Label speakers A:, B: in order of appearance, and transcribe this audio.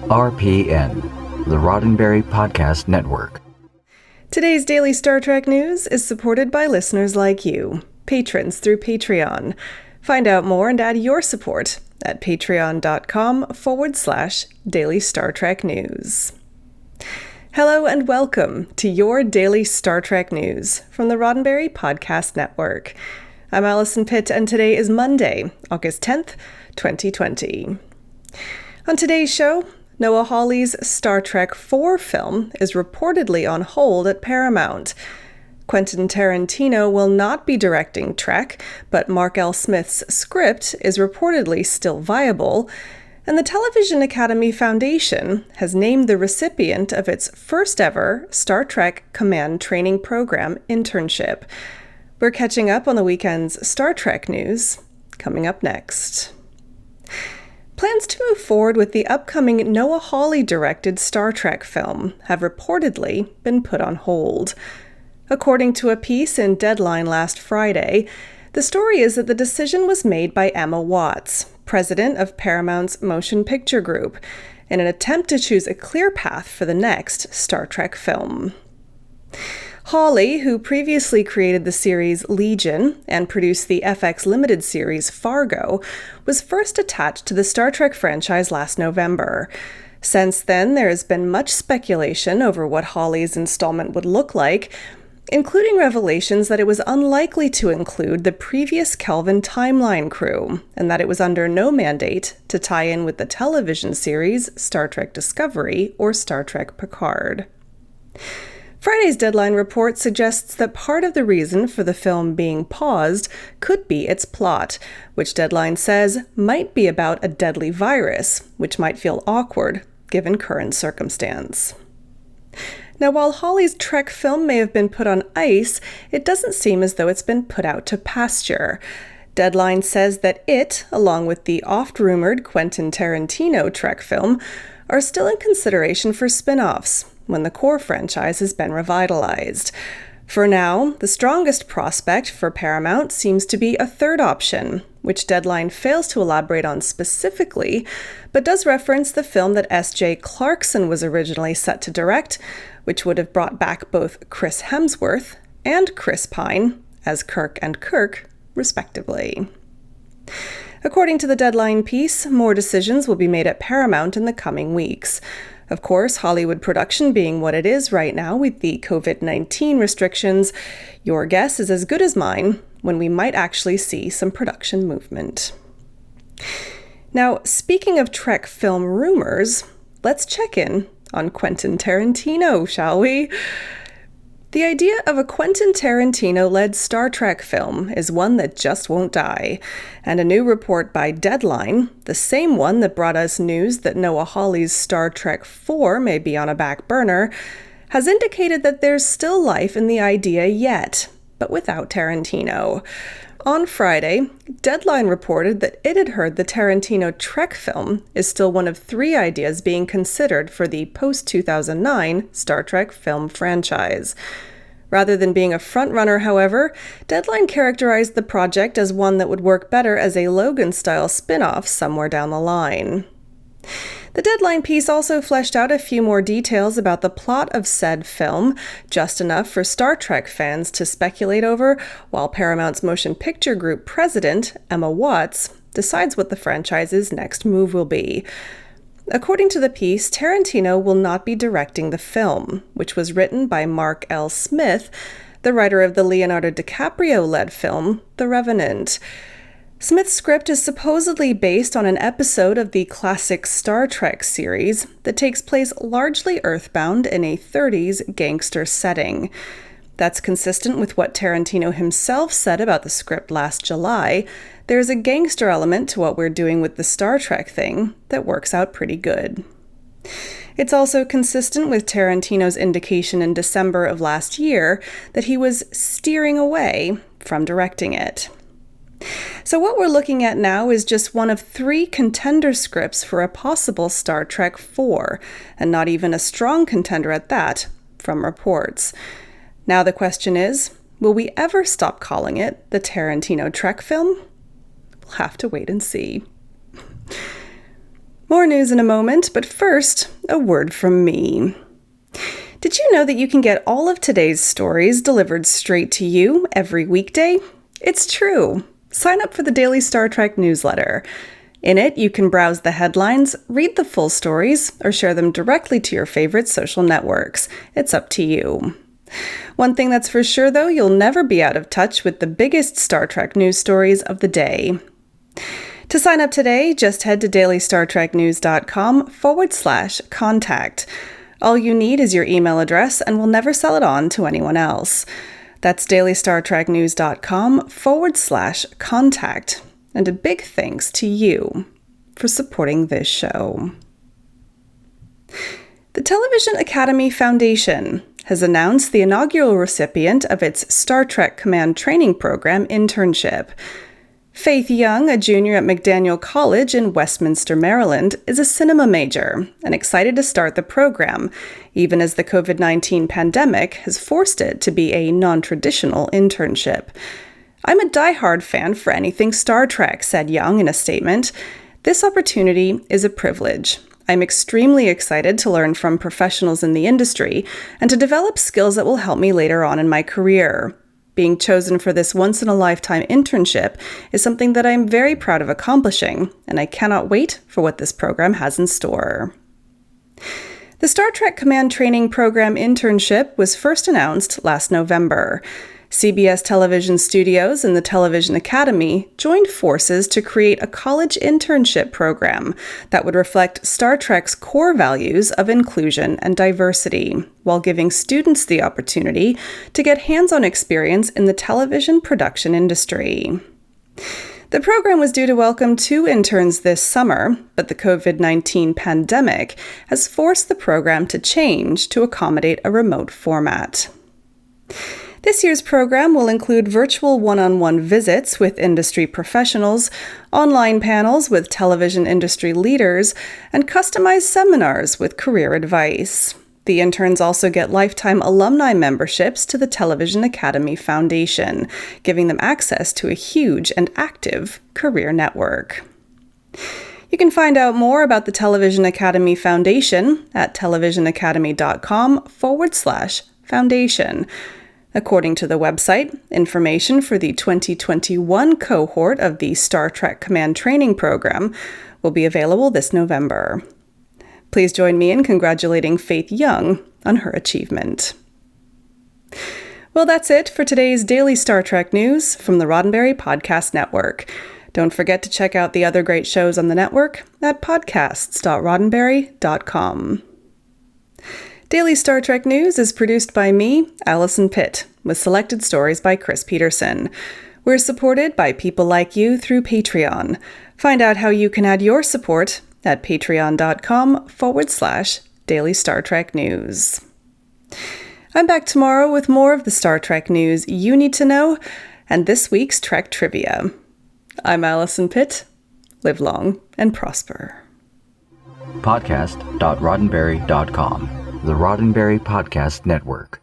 A: RPN, the Roddenberry Podcast Network.
B: Today's daily Star Trek news is supported by listeners like you, patrons through Patreon. Find out more and add your support at patreon.com/Daily Star Trek News. Hello and welcome to your daily Star Trek news from the Roddenberry Podcast Network. I'm Allison Pitt, and today is Monday, August 10th, 2020. On today's show, Noah Hawley's Star Trek IV film is reportedly on hold at Paramount. Quentin Tarantino will not be directing Trek, but Mark L. Smith's script is reportedly still viable, and the Television Academy Foundation has named the recipient of its first ever Star Trek Command Training Program internship. We're catching up on the weekend's Star Trek news, coming up next. Plans to move forward with the upcoming Noah Hawley-directed Star Trek film have reportedly been put on hold. According to a piece in Deadline last Friday, the story is that the decision was made by Emma Watts, president of Paramount's Motion Picture Group, in an attempt to choose a clear path for the next Star Trek film. Hawley, who previously created the series Legion and produced the FX Limited series Fargo, was first attached to the Star Trek franchise last November. Since then, there has been much speculation over what Hawley's installment would look like, including revelations that it was unlikely to include the previous Kelvin timeline crew, and that it was under no mandate to tie in with the television series Star Trek Discovery or Star Trek Picard. Friday's Deadline report suggests that part of the reason for the film being paused could be its plot, which Deadline says might be about a deadly virus, which might feel awkward given current circumstance. Now, while Hawley's Trek film may have been put on ice, it doesn't seem as though it's been put out to pasture. Deadline says that it, along with the oft-rumored Quentin Tarantino Trek film, are still in consideration for spin-offs when the core franchise has been revitalized. For now, the strongest prospect for Paramount seems to be a third option, which Deadline fails to elaborate on specifically, but does reference the film that S.J. Clarkson was originally set to direct, which would have brought back both Chris Hemsworth and Chris Pine as Kirk and Kirk, respectively. According to the Deadline piece, more decisions will be made at Paramount in the coming weeks. Of course, Hollywood production being what it is right now with the COVID-19 restrictions, your guess is as good as mine when we might actually see some production movement. Now, speaking of Trek film rumors, let's check in on Quentin Tarantino, shall we? The idea of a Quentin Tarantino-led Star Trek film is one that just won't die, and a new report by Deadline, the same one that brought us news that Noah Hawley's Star Trek IV may be on a back burner, has indicated that there's still life in the idea yet, but without Tarantino. On Friday, Deadline reported that it had heard the Tarantino Trek film is still one of 3 ideas being considered for the post-2009 Star Trek film franchise. Rather than being a frontrunner, however, Deadline characterized the project as one that would work better as a Logan-style spin-off somewhere down the line. The Deadline piece also fleshed out a few more details about the plot of said film, just enough for Star Trek fans to speculate over, while Paramount's Motion Picture Group president, Emma Watts, decides what the franchise's next move will be. According to the piece, Tarantino will not be directing the film, which was written by Mark L. Smith, the writer of the Leonardo DiCaprio-led film, The Revenant. Smith's script is supposedly based on an episode of the classic Star Trek series that takes place largely earthbound in a 30s gangster setting. That's consistent with what Tarantino himself said about the script last July. There's a gangster element to what we're doing with the Star Trek thing that works out pretty good. It's also consistent with Tarantino's indication in December of last year that he was steering away from directing it. So what we're looking at now is just one of 3 contender scripts for a possible Star Trek IV, and not even a strong contender at that, from reports. Now the question is, will we ever stop calling it the Tarantino Trek film? We'll have to wait and see. More news in a moment, but first, a word from me. Did you know that you can get all of today's stories delivered straight to you every weekday? It's true. Sign up for the Daily Star Trek newsletter. In it, you can browse the headlines, read the full stories, or share them directly to your favorite social networks. It's up to you. One thing that's for sure, though, you'll never be out of touch with the biggest Star Trek news stories of the day. To sign up today, just head to dailystartreknews.com/contact. All you need is your email address, and we'll never sell it on to anyone else. That's dailystartreknews.com/contact. And a big thanks to you for supporting this show. The Television Academy Foundation has announced the inaugural recipient of its Star Trek Command Training Program internship. Faith Young, a junior at McDaniel College in Westminster, Maryland, is a cinema major and excited to start the program, even as the COVID-19 pandemic has forced it to be a non-traditional internship. "I'm a diehard fan for anything Star Trek," said Young in a statement. "This opportunity is a privilege. I'm extremely excited to learn from professionals in the industry and to develop skills that will help me later on in my career. Being chosen for this once-in-a-lifetime internship is something that I'm very proud of accomplishing, and I cannot wait for what this program has in store." The Star Trek Command Training Program internship was first announced last November. CBS Television Studios and the Television Academy joined forces to create a college internship program that would reflect Star Trek's core values of inclusion and diversity, while giving students the opportunity to get hands-on experience in the television production industry. The program was due to welcome 2 interns this summer, but the COVID-19 pandemic has forced the program to change to accommodate a remote format. This year's program will include virtual one-on-one visits with industry professionals, online panels with television industry leaders, and customized seminars with career advice. The interns also get lifetime alumni memberships to the Television Academy Foundation, giving them access to a huge and active career network. You can find out more about the Television Academy Foundation at televisionacademy.com/foundation. According to the website, information for the 2021 cohort of the Star Trek Command Training Program will be available this November. Please join me in congratulating Faith Young on her achievement. Well, that's it for today's Daily Star Trek news from the Roddenberry Podcast Network. Don't forget to check out the other great shows on the network at podcasts.roddenberry.com. Daily Star Trek News is produced by me, Allison Pitt, with selected stories by Chris Peterson. We're supported by people like you through Patreon. Find out how you can add your support at patreon.com/Daily Star Trek News. I'm back tomorrow with more of the Star Trek news you need to know and this week's Trek trivia. I'm Allison Pitt. Live long and prosper.
A: Podcast.roddenberry.com, the Roddenberry Podcast Network.